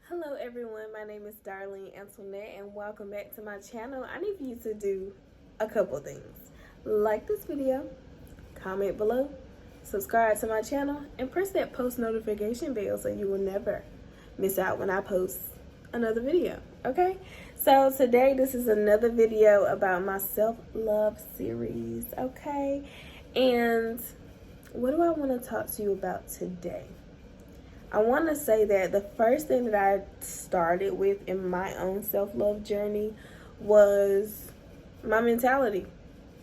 Hello everyone, my name is Darlene Antoinette and welcome back to my channel. I need for you to do a couple things. Like this video, comment below, subscribe to my channel, and press that post notification bell so you will never miss out when I post another video, okay? So today this is another video about my self-love series, okay? And what do I want to talk to you about today? I want to say that the first thing that I started with in my own self-love journey was my mentality.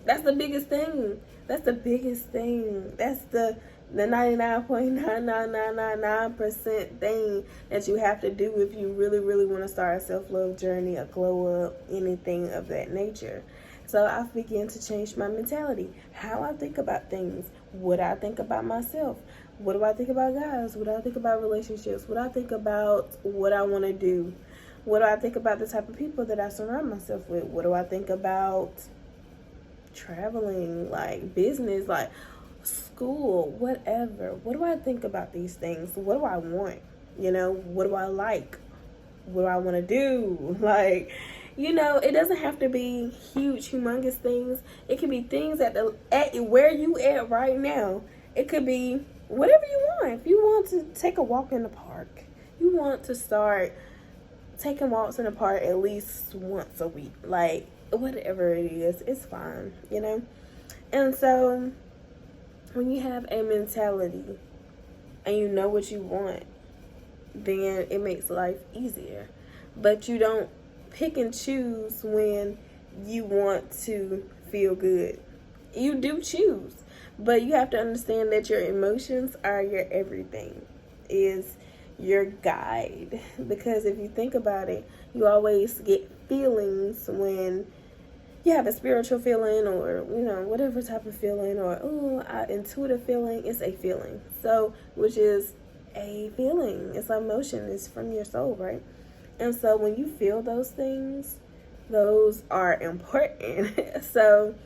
That's the biggest thing. That's the biggest thing. That's the 99.99999% thing that you have to do if you really, really want to start a self-love journey, a glow up, anything of that nature. So I began to change my mentality, how I think about things, what I think about myself. What do I think about guys? What do I think about relationships? What do I think about what I want to do? What do I think about the type of people that I surround myself with? What do I think about traveling, like business, like school, whatever? What do I think about these things? What do I want? You know, what do I like? What do I want to do? Like, you know, it doesn't have to be huge, humongous things. It can be things at where you at right now. It could be whatever you want. If you want to take a walk in the park, you want to start taking walks in the park at least once a week, like whatever it is, it's fine, you know. And so when you have a mentality and you know what you want, then it makes life easier. But you don't pick and choose when you want to feel good. You do choose, but you have to understand that your emotions are your everything, is your guide. Because if you think about it, you always get feelings when you have a spiritual feeling, or you know, whatever type of feeling, or intuitive feeling. It's a feeling, so which is a feeling. It's an emotion. It's from your soul, right? And so when you feel those things, those are important. So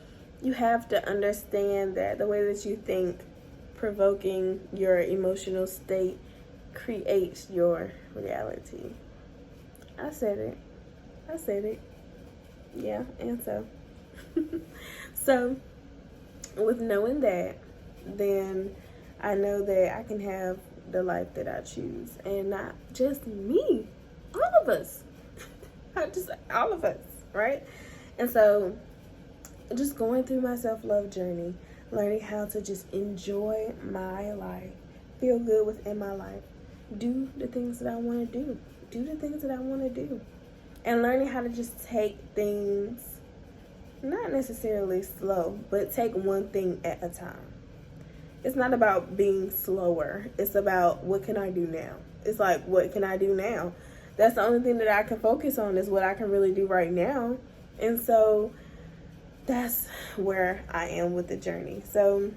you have to understand that the way that you think, provoking your emotional state, creates your reality. I said it. Yeah, and so with knowing that, then I know that I can have the life that I choose, and not just me, all of us. Not just all of us, right? And so just going through my self-love journey, learning how to just enjoy my life, feel good within my life, do the things that I want to do the things that I want to do, and learning how to just take things, not necessarily slow, but take one thing at a time. It's not about being slower. It's about, what can I do now? It's like, what can I do now? That's the only thing that I can focus on, is what I can really do right now. And so that's where I am with the journey. So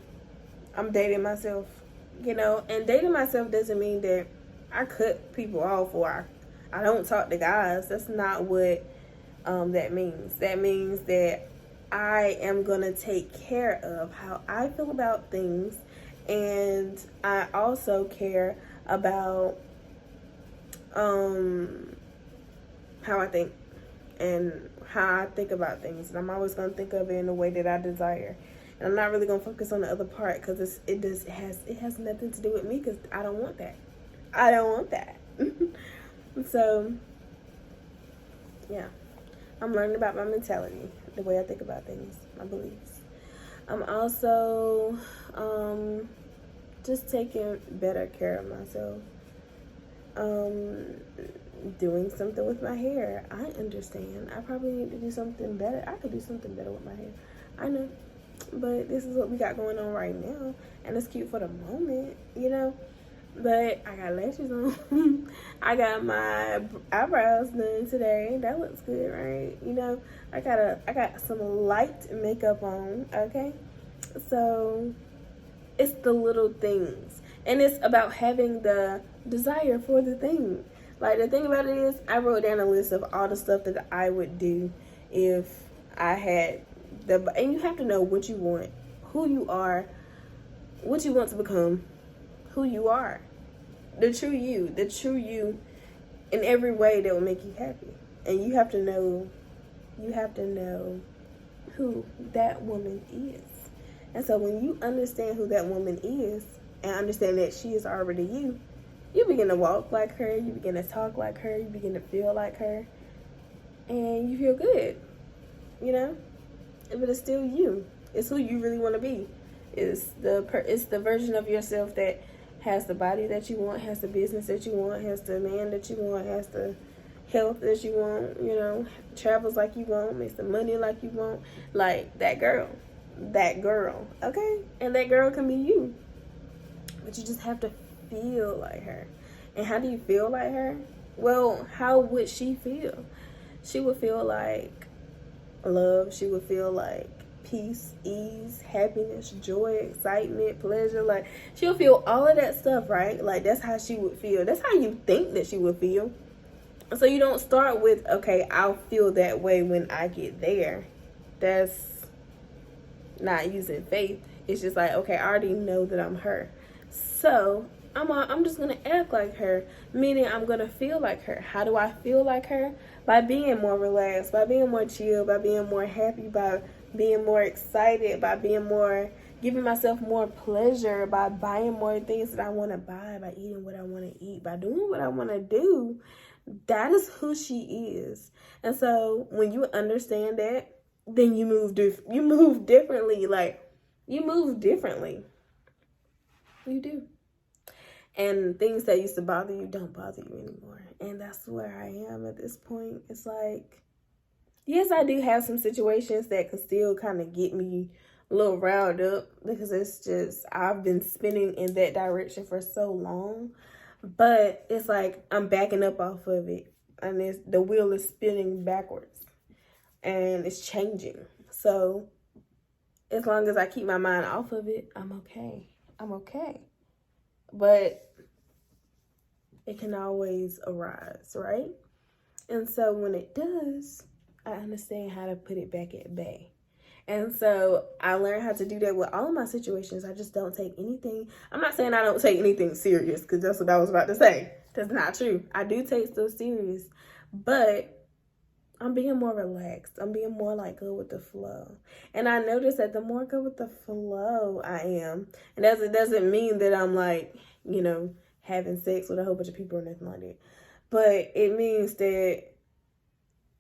I'm dating myself, you know, and dating myself doesn't mean that I cut people off or I don't talk to guys. That's not what that means. That means that I am going to take care of how I feel about things, and I also care about how I think and how I think about things. And I'm always going to think of it in the way that I desire. And I'm not really going to focus on the other part, because it has nothing to do with me, because I don't want that. So yeah, I'm learning about my mentality, the way I think about things, my beliefs. I'm also just taking better care of myself. Doing something with my hair. I understand. I probably need to do something better. I could do something better with my hair. I know. But this is what we got going on right now. And it's cute for the moment, you know. But I got lashes on. I got my eyebrows done today. That looks good, right? You know, I got some light makeup on, okay? So it's the little things. And it's about having the desire for the thing. Like, the thing about it is, I wrote down a list of all the stuff that I would do if I had and you have to know what you want, who you are, what you want to become, who you are. The true you in every way that will make you happy. And you have to know who that woman is. And so when you understand who that woman is and understand that she is already you, you begin to walk like her, you begin to talk like her, you begin to feel like her, and you feel good, you know? But it's still you. It's who you really want to be. It's the version of yourself that has the body that you want, has the business that you want, has the man that you want, has the health that you want, you know, travels like you want, makes the money like you want, like that girl, okay? And that girl can be you, but you just have to feel like her. And how do you feel like her? Well, how would she feel? She would feel like love. She would feel like peace, ease, happiness, joy, excitement, pleasure. Like, she'll feel all of that stuff, right? Like, that's how she would feel. That's how you think that she would feel. So you don't start with, okay, I'll feel that way when I get there. That's not using faith. It's just like, okay, I already know that I'm her. So I'm just going to act like her, meaning I'm going to feel like her. How do I feel like her? By being more relaxed, by being more chill, by being more happy, by being more excited, by being more, giving myself more pleasure, by buying more things that I want to buy, by eating what I want to eat, by doing what I want to do. That is who she is. And so when you understand that, then you move differently. Like, you move differently. You do. And things that used to bother you don't bother you anymore. And that's where I am at this point. It's like, yes, I do have some situations that could still kind of get me a little riled up, because it's just, I've been spinning in that direction for so long. But it's like I'm backing up off of it, and the wheel is spinning backwards, and it's changing. So as long as I keep my mind off of it, I'm okay. But it can always arise, right? And so when it does, I understand how to put it back at bay. And so I learned how to do that with all of my situations. I just don't take anything. I'm not saying I don't take anything serious, because that's what I was about to say. That's not true. I do take stuff serious, but I'm being more relaxed. I'm being more like go with the flow. And I notice that the more go with the flow I am, and it doesn't mean that I'm like, you know, having sex with a whole bunch of people or nothing like that. But it means that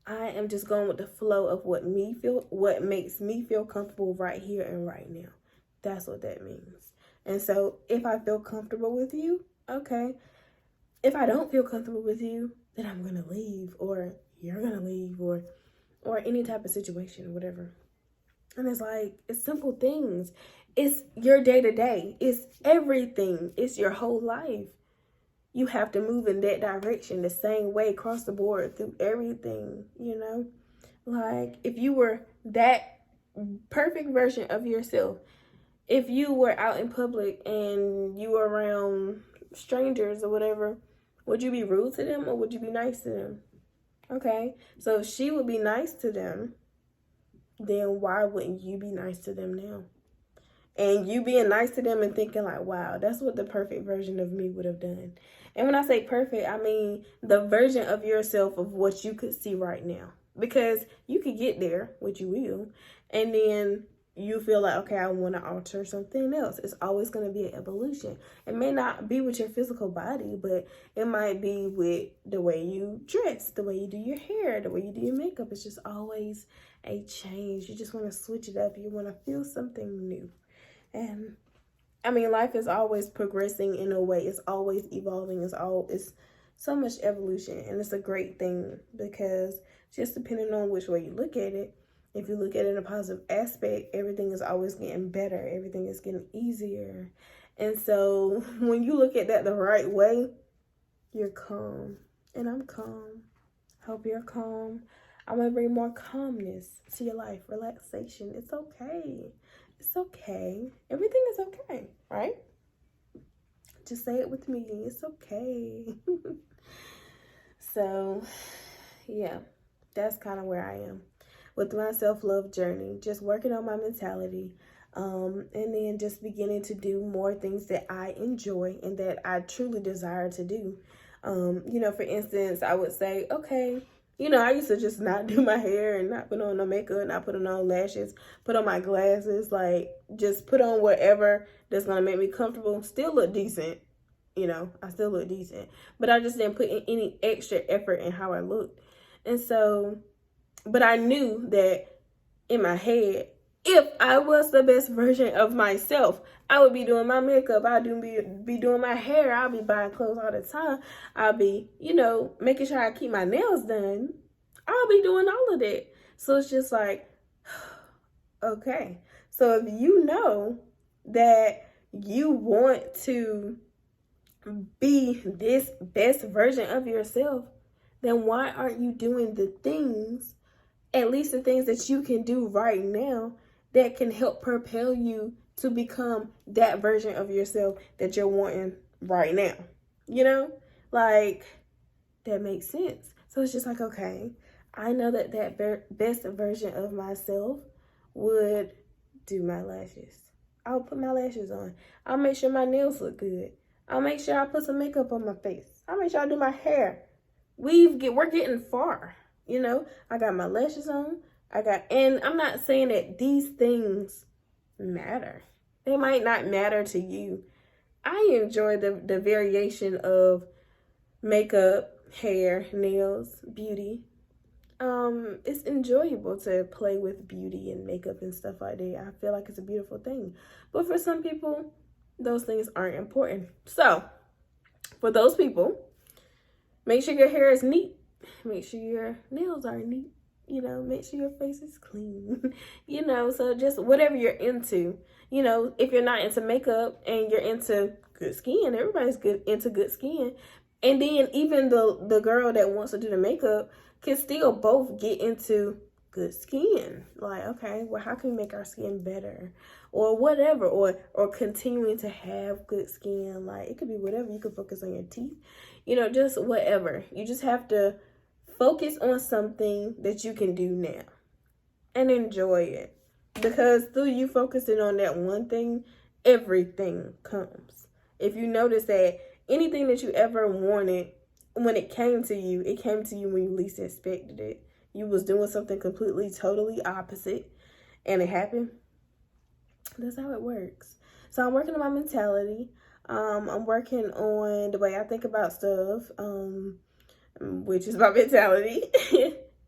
I am just going with the flow of what makes me feel comfortable right here and right now. That's what that means. And so if I feel comfortable with you, okay. If I don't feel comfortable with you, then I'm going to leave, or you're going to leave, or any type of situation, whatever. And it's like, it's simple things. It's your day to day. It's everything. It's your whole life. You have to move in that direction the same way across the board through everything, you know? Like, if you were that perfect version of yourself, if you were out in public and you were around strangers or whatever, would you be rude to them or would you be nice to them? Okay, so if she would be nice to them, then why wouldn't you be nice to them now? And you being nice to them and thinking like, wow, that's what the perfect version of me would have done. And when I say perfect, I mean the version of yourself of what you could see right now. Because you could get there, which you will, and then you feel like, okay, I want to alter something else. It's always going to be an evolution. It may not be with your physical body, but it might be with the way you dress, the way you do your hair, the way you do your makeup. It's just always a change. You just want to switch it up. You want to feel something new. And I mean, life is always progressing in a way. It's always evolving. It's so much evolution, and it's a great thing, because just depending on which way you look at it, if you look at it in a positive aspect, everything is always getting better. Everything is getting easier. And so when you look at that the right way, you're calm, and I'm calm. Hope you're calm. I'm going to bring more calmness to your life, relaxation. It's okay. It's okay. Everything is okay, right? Just say it with me. It's okay. So, yeah, that's kind of where I am with my self-love journey. Just working on my mentality, and then just beginning to do more things that I enjoy and that I truly desire to do. For instance, I would say, okay, I used to just not do my hair and not put on no makeup, not put on no lashes, put on my glasses, like just put on whatever that's gonna make me comfortable, still look decent. I still look decent, but I just didn't put in any extra effort in how I looked. And so, but I knew that in my head, if I was the best version of myself, I would be doing my makeup, I'll be doing my hair, I'll be buying clothes all the time, I'll be, making sure I keep my nails done. I'll be doing all of that. So it's just like, okay. So if you know that you want to be this best version of yourself, then why aren't you doing the things, at least the things that you can do right now, that can help propel you to become that version of yourself that you're wanting right now? Like, that makes sense. So it's just like, okay, I know that best version of myself would do my lashes. I'll put my lashes on. I'll make sure my nails look good. I'll make sure I put some makeup on my face. I'll make sure I do my hair. We're getting far. I got my lashes on. And I'm not saying that these things matter. They might not matter to you. I enjoy the variation of makeup, hair, nails, beauty. It's enjoyable to play with beauty and makeup and stuff like that. I feel like it's a beautiful thing. But for some people, those things aren't important. So, for those people, make sure your hair is neat. Make sure your nails are neat. Make sure your face is clean. So just whatever you're into. If you're not into makeup and you're into good skin, everybody's into good skin. And then even the girl that wants to do the makeup can still both get into good skin. Like, okay, well, how can we make our skin better? Or whatever, or continuing to have good skin. Like, it could be whatever. You could focus on your teeth, just whatever. You just have to focus on something that you can do now and enjoy it. Because through you focusing on that one thing, everything comes. If you notice that anything that you ever wanted, when it came to you when you least expected it. You was doing something completely, totally opposite, and it happened. That's how it works. So I'm working on my mentality. I'm working on the way I think about stuff, which is my mentality.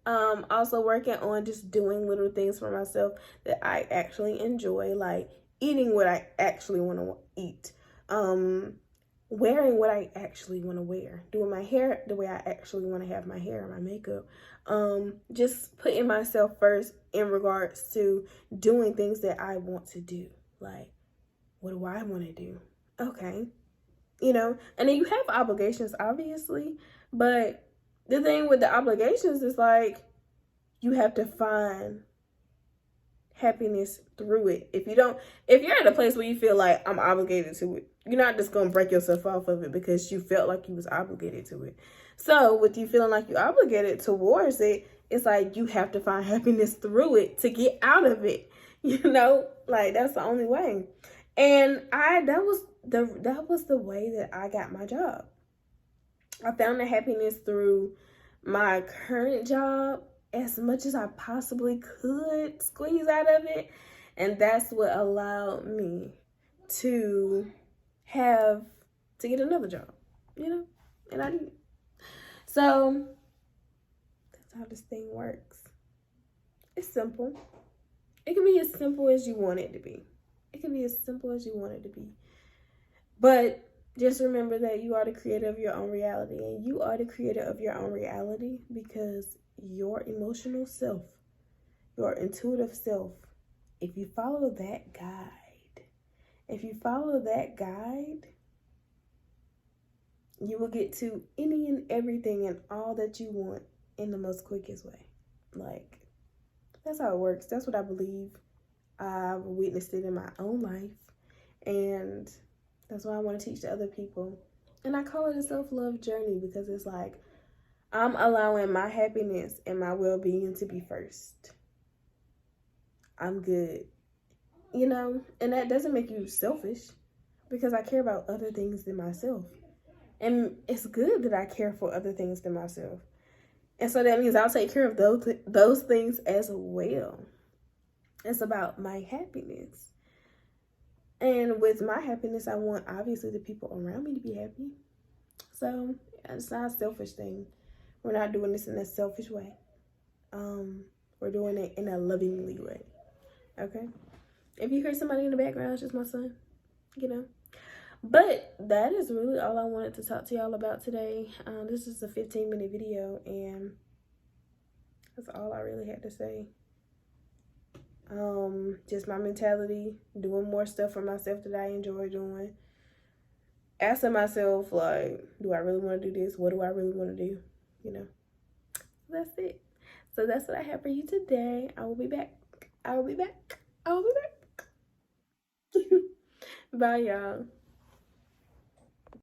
Also working on just doing little things for myself that I actually enjoy, like eating what I actually want to eat. Wearing what I actually want to wear, doing my hair the way I actually want to have my hair and my makeup, just putting myself first in regards to doing things that I want to do. Like, what do I want to do? Okay. And then you have obligations, obviously, but the thing with the obligations is like, you have to find happiness through it. If you're at a place where you feel like I'm obligated to it, you're not just gonna break yourself off of it because you felt like you was obligated to it. So with you feeling like you're obligated towards it, it's like you have to find happiness through it to get out of it. Like, that's the only way. And that was the way that I got my job. I found the happiness through my current job as much as I possibly could squeeze out of it. And that's what allowed me to get another job, and I did. So that's how this thing works. It's simple. It can be as simple as you want it to be. It can be as simple as you want it to be. But just remember that you are the creator of your own reality. And you are the creator of your own reality because your emotional self, your intuitive self, if you follow that guide, you will get to any and everything and all that you want in the most quickest way. Like, that's how it works. That's what I believe. I've witnessed it in my own life. And that's what I want to teach to other people. And I call it a self-love journey because it's like, I'm allowing my happiness and my well-being to be first. I'm good. And that doesn't make you selfish because I care about other things than myself. And it's good that I care for other things than myself. And so that means I'll take care of those things as well. It's about my happiness. And with my happiness, I want obviously the people around me to be happy. So it's not a selfish thing. We're not doing this in a selfish way. We're doing it in a lovingly way. Okay? If you hear somebody in the background, it's just my son. You know. But that is really all I wanted to talk to y'all about today. This is a 15-minute video, and that's all I really had to say. Just my mentality, doing more stuff for myself that I enjoy doing. Asking myself, like, do I really want to do this? What do I really want to do? You know, that's it. So that's what I have for you today. I will be back. I will be back. I will be back. Bye, y'all.